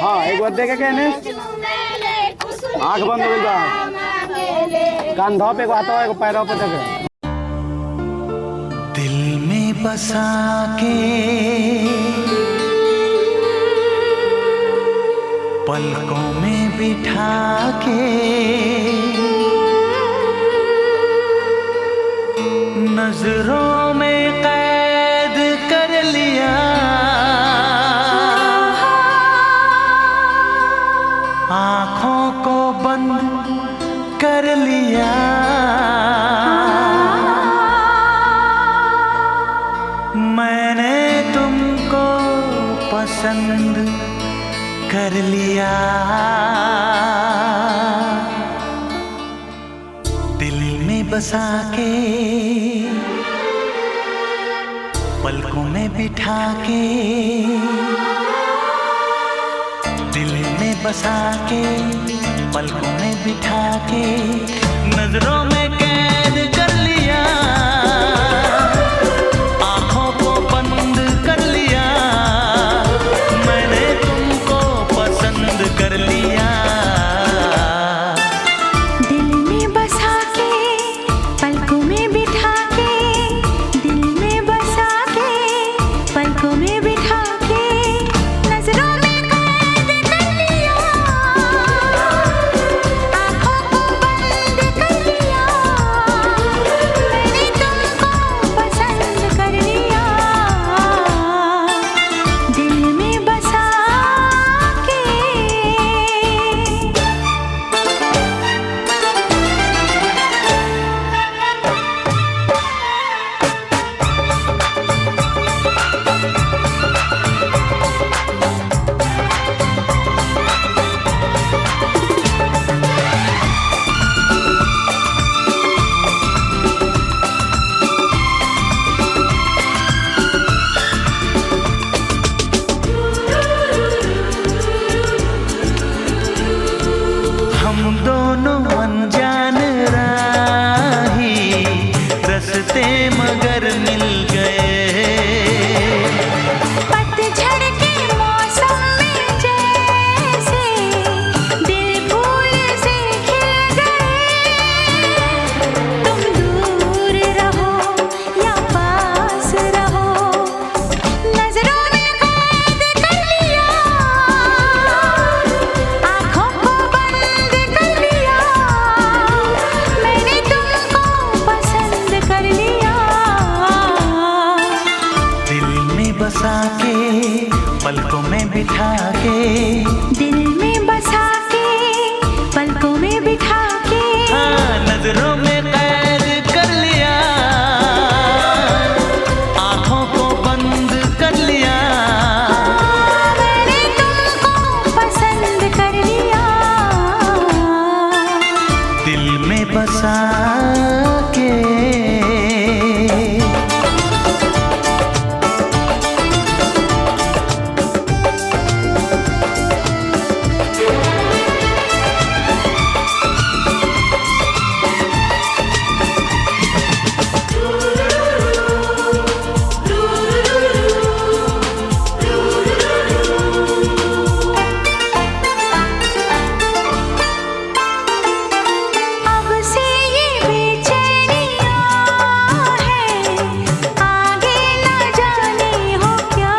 हाँ एक बार देखे कहने आँख बंद हो गई कंधा पे आता है पैरों पे देखे दिल में बसा के पलकों में बिठा के नजरों में कैद कर लिया आँखों को बंद कर लिया मैंने तुम पसंद कर लिया, दिल में बसा के पलकों में बिठा के, दिल में बसा के पलकों में बिठा के, नजरों में कैद कर लिया, आंखों को बंद कर लिया, मैंने तुमको पसंद कर लिया। दिल में बसा के पलकों में बिठा के, दिल में बसा के पलकों में बिठा के, नजरों में कैद कर लिया, आंखों को बंद कर लिया, मैंने तुमको पसंद कर लिया। दिल में बसा के हम दोनों अनजान राही, रस्ते मगर मिल गए, पतझड़ के मौसम में जैसे दिल फूल से खिल गए, तुम दूर रहो या पास रहो, नजरों में कैद कर लिया, आंखों को बंद कर लिया, मैंने तुमको पसंद कर लिया। दिल में बसा के पलकों में बिठा के, दिल में बसा के पलकों में बिठा के, हाँ, नजरों में कैद कर लिया, आंखों को बंद कर लिया, मैंने तुमको पसंद कर लिया। दिल में बसा के। अब से ये बेचैनियां हैं, आगे न जाने हो क्या,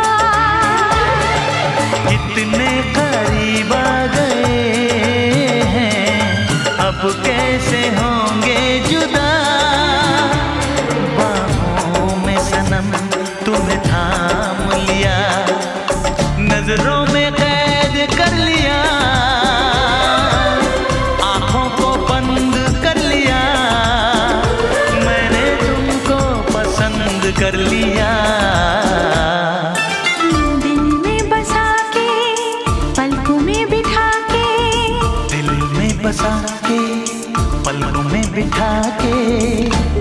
इतने करीब आ गए हैं, अब कैसे होंगे जुदा, बाहों में सनम तुम्हें थाम लिया, नजरों में कैद कर लिया, आंखों को बंद कर लिया, मैंने तुमको पसंद कर लिया। दिल में बसा के पलकों में बिठा के, दिल में बसा के पलकों में बिठा के,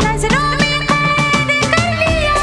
नजरों में कैद कर लिया,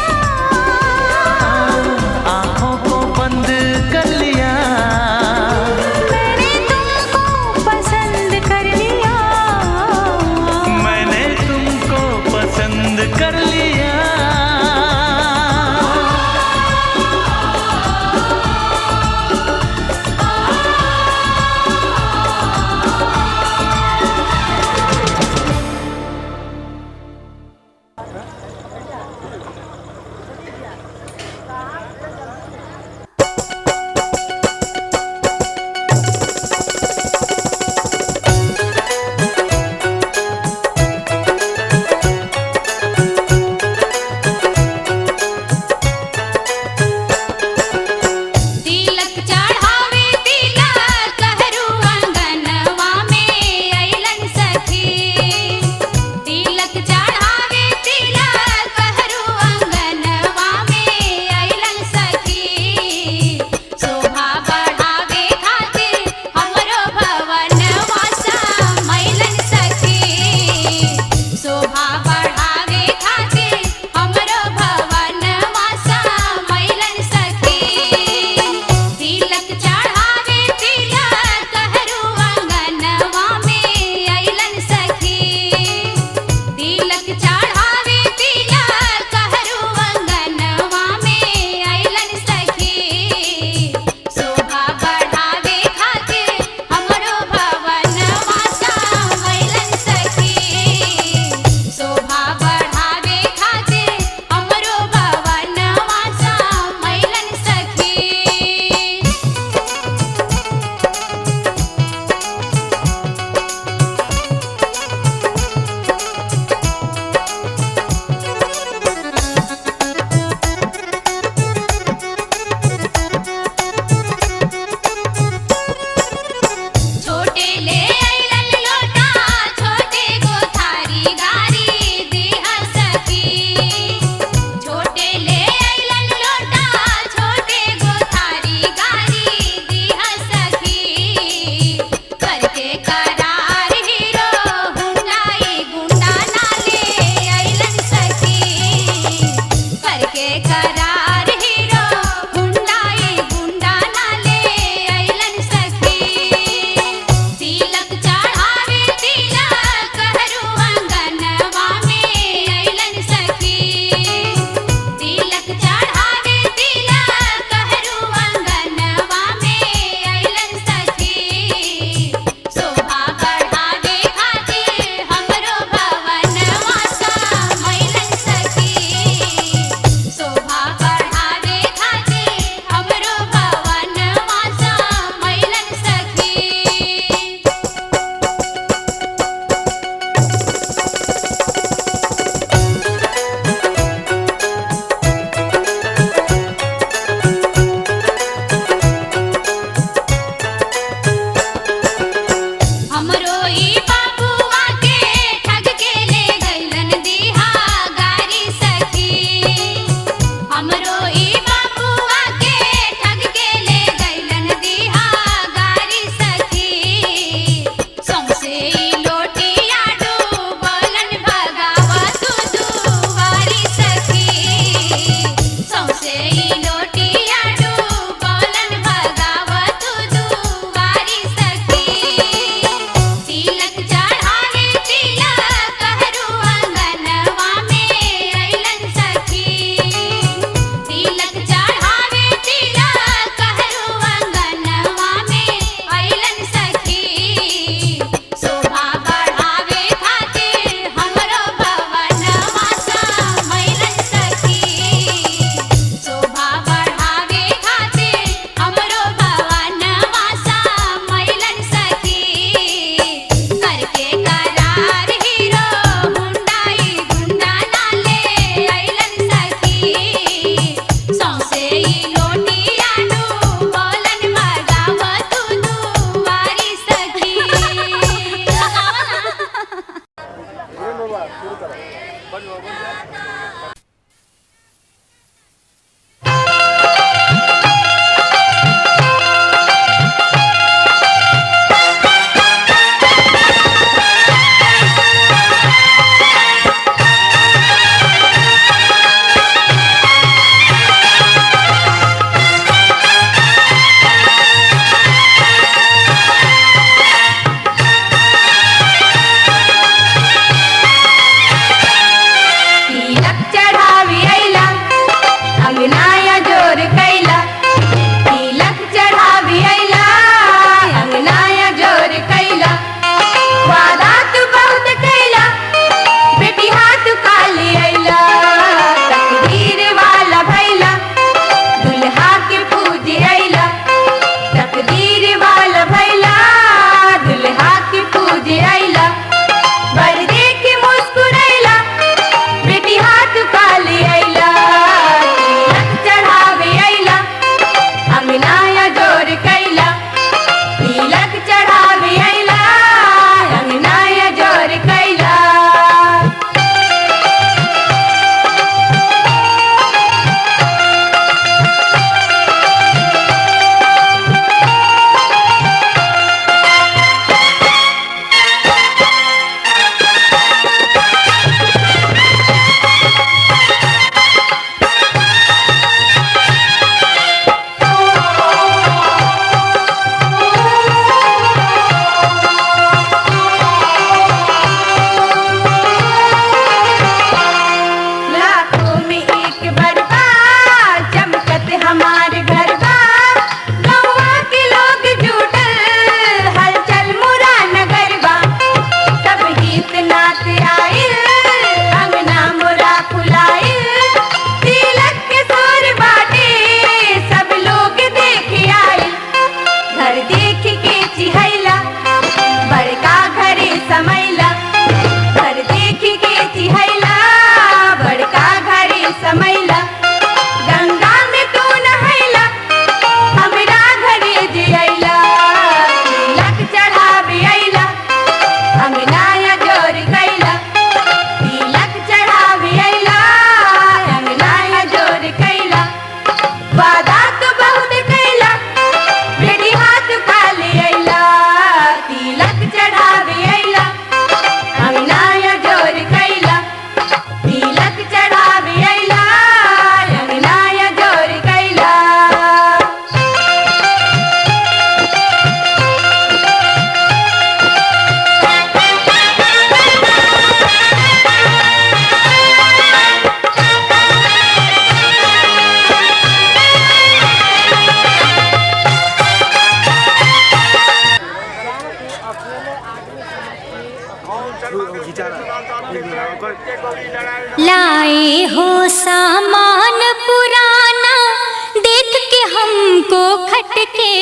हमको खटके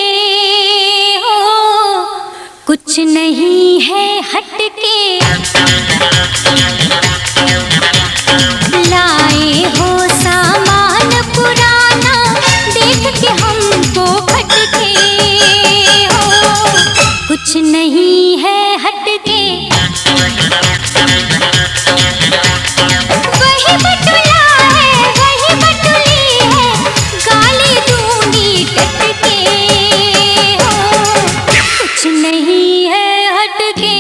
हो, कुछ नहीं है हटके। लाए हो सामान पुराना, देख के हमको खटके हो, कुछ नहीं है हटके। वही बटुला है, वही बटुली है, गाली दूंगी टटके हो, कुछ नहीं है हटके।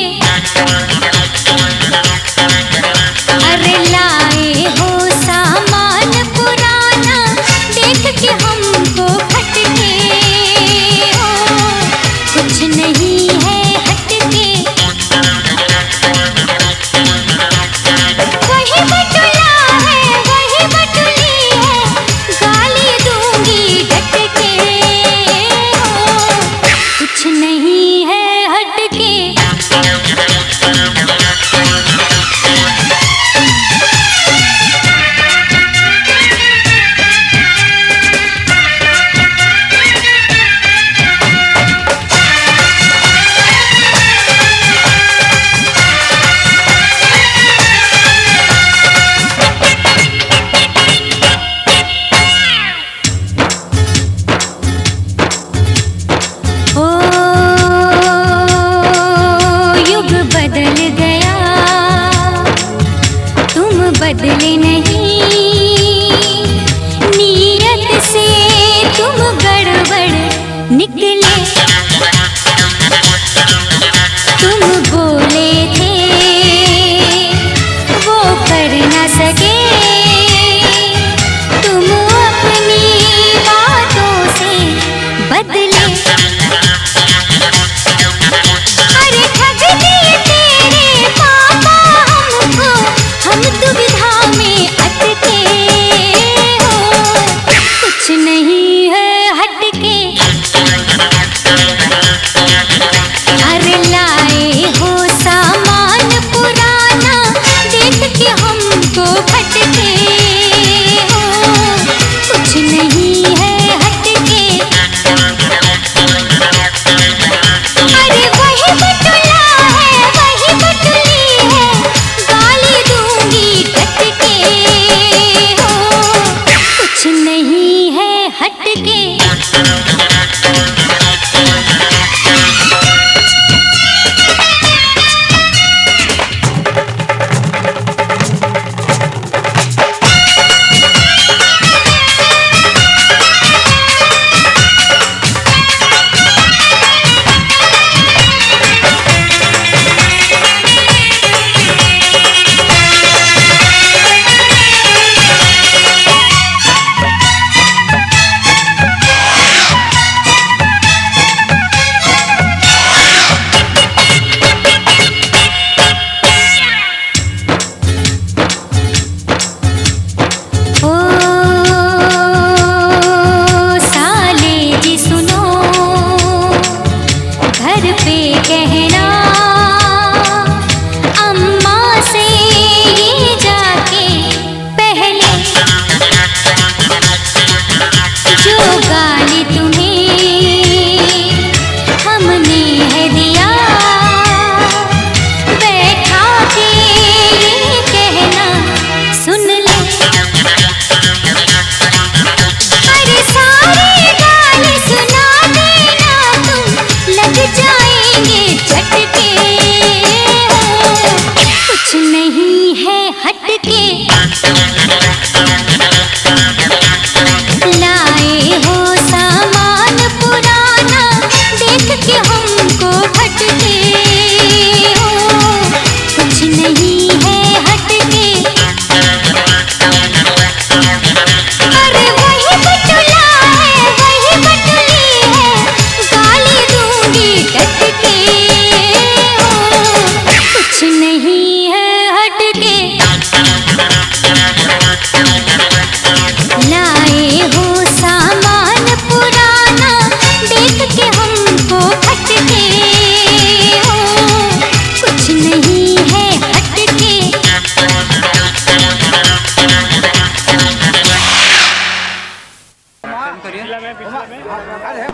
पिछला में अरे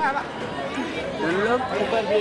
ऊपर भी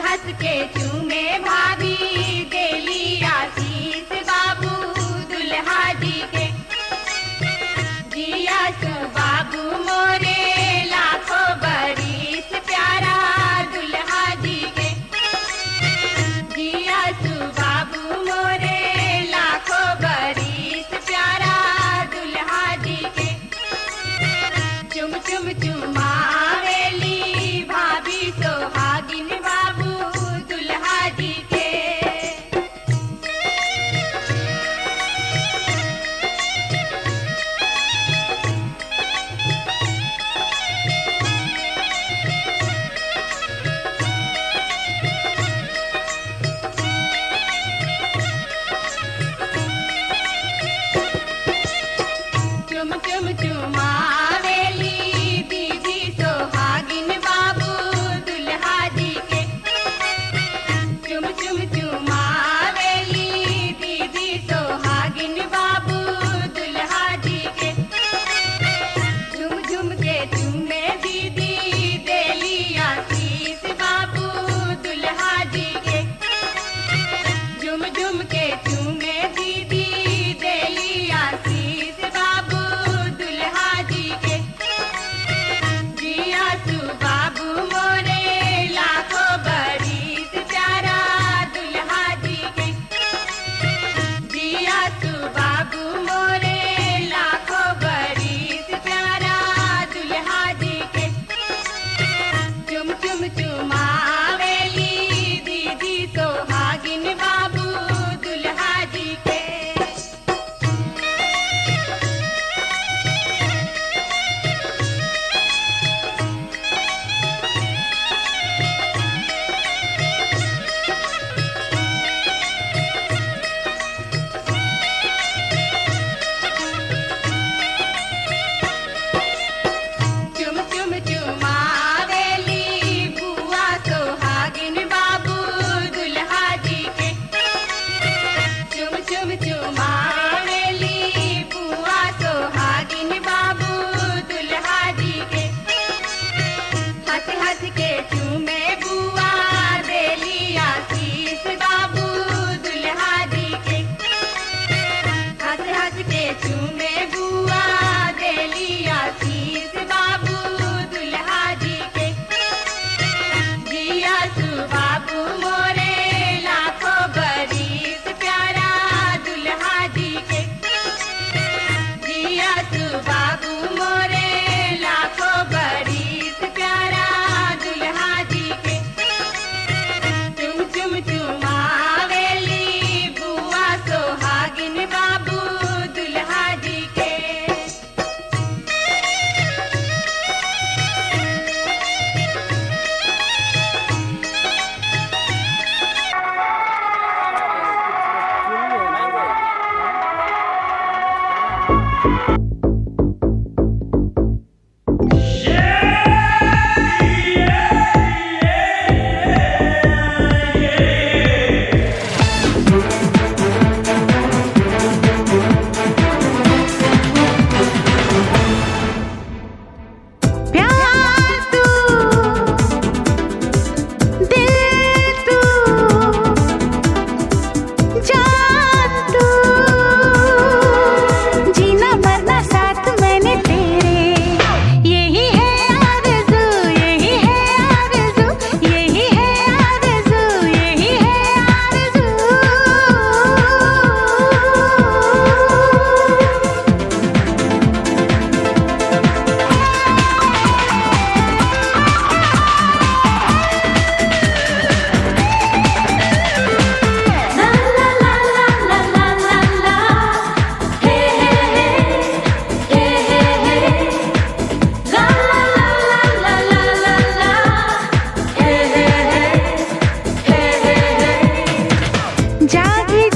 हंस के चूमे भाभी देली आशीष बाबू दुल्हा जी के। जिया सु बाबू मोरे लाखों बरिस प्यारा दुल्हा जी के। जिया सु बाबू के चूमे दीदी देली आशीष बाबू दुल्हा जी के जिया तू बाबू मोरे लाखों बरिस प्यारा दुल्हा जी के जिया तू बाबू मोरे लाखों बरिस प्यारा दुल्हा जी के चुम चुम चुमावेली दीदी सोहागिन बाबू दुल्हा जी के चुम चुम चुमावेली बुआ सोहागिन बाबू दुल्हा जी के चुम चुम चुमावेली बुआ सोहागिन बाबू दुल्हा जी के हंस हंस के चूमे बुआ देली आशीष बाबू दुल्हा जी के हंस हंस के चूमे बुआ देली आशीष बाबू दुल्हा जी के जिया तू बाबू मोरे लाखों बरिस प्यारा दुल्हा जी के जिया तू बाबू मोरे लाखों बरिस प्यारा दुल्हा जी के चुम चुम चुमावेली बुआ सोहागिन बाबू दुल्हा जी के प्यार तू दिल तू जान तू जीना मरना साथ मैंने तेरे यही है आरज़ू यही है आरज़ू यही है आरज़ू यही है आरज़ू जागी